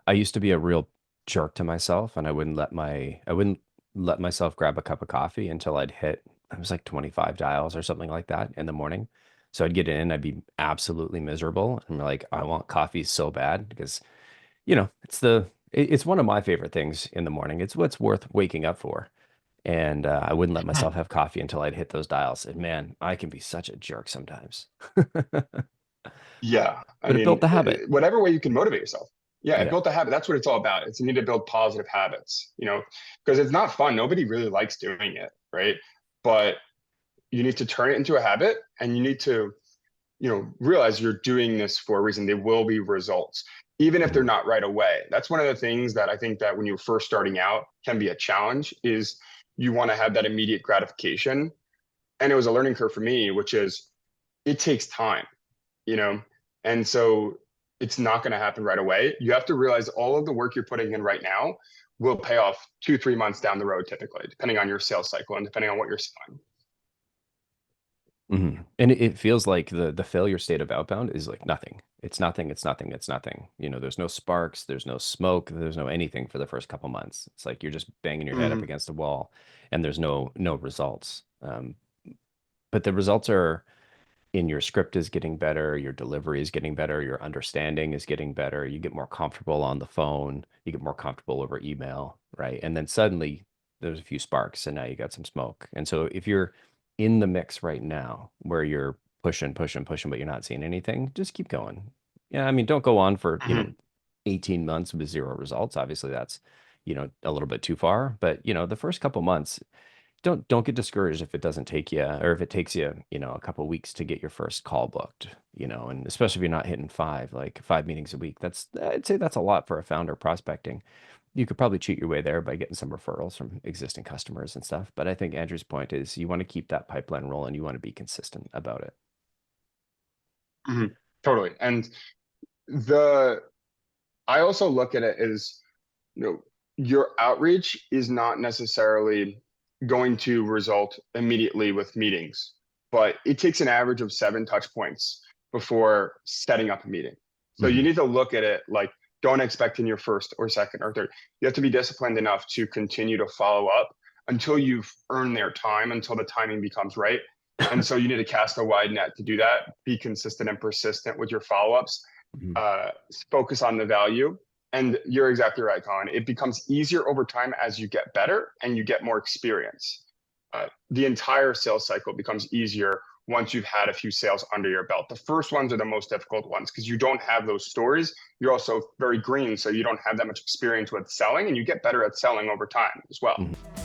I used to be a real jerk to myself, and I wouldn't let myself grab a cup of coffee until I'd hit, it was like 25 dials or something like that in the morning. So I'd get in, I'd be absolutely miserable. And I'm like, I want coffee so bad because, it's one of my favorite things in the morning. It's what's worth waking up for. And I wouldn't let myself have coffee until I'd hit those dials. And man, I can be such a jerk sometimes. Yeah, I But it built mean, the habit. whatever way you can motivate yourself. Yeah, it Yeah. built a habit. That's what it's all about. It's you need to build positive habits, because it's not fun. Nobody really likes doing it, right? But you need to turn it into a habit, and you need to, realize you're doing this for a reason. There will be results, even if they're Mhm. not right away. That's one of the things that I think that when you're first starting out can be a challenge is you want to have that immediate gratification. And it was a learning curve for me, which is it takes time, you know? And so it's not going to happen right away. You have to realize all of the work you're putting in right now will pay off 2, 3 months down the road, typically, depending on your sales cycle and depending on what you're selling. And it feels like the failure state of outbound is like nothing. It's nothing, it's nothing, it's nothing. There's no sparks, there's no smoke, there's no anything for the first couple months. It's like you're just banging your head up Mm-hmm. against a wall and there's no results. But the results are in your script is getting better, your delivery is getting better, your understanding is getting better, you get more comfortable on the phone, you get more comfortable over email, right? And then suddenly there's a few sparks and now you got some smoke. And so if you're in the mix right now where you're pushing, pushing, pushing, but you're not seeing anything, just keep going. Yeah, I mean, don't go on for, Mm-hmm. 18 months with zero results. Obviously, that's, a little bit too far. But, the first couple months, don't get discouraged if it doesn't take you or if it takes you, a couple weeks to get your first call booked, and especially if you're not hitting five, like 5 meetings a week. I'd say that's a lot for a founder prospecting. You could probably cheat your way there by getting some referrals from existing customers and stuff. But I think Andrew's point is you want to keep that pipeline rolling. You want to be consistent about it. Mm-hmm. Totally. And the I also look at it as, you know, your outreach is not necessarily going to result immediately with meetings, but it takes an average of 7 touch points before setting up a meeting. So you Mhm. need to look at it like, don't expect in your first or second or third. You have to be disciplined enough to continue to follow up until you've earned their time, until the timing becomes right. And so you need to cast a wide net to do that. Be consistent and persistent with your follow ups. Mhm. uh, Focus on the value. And you're exactly right, Colin. It becomes easier over time as you get better and you get more experience. The entire sales cycle becomes easier once you've had a few sales under your belt. The first ones are the most difficult ones because you don't have those stories. You're also very green, so you don't have that much experience with selling, and you get better at selling over time as well. Mhm.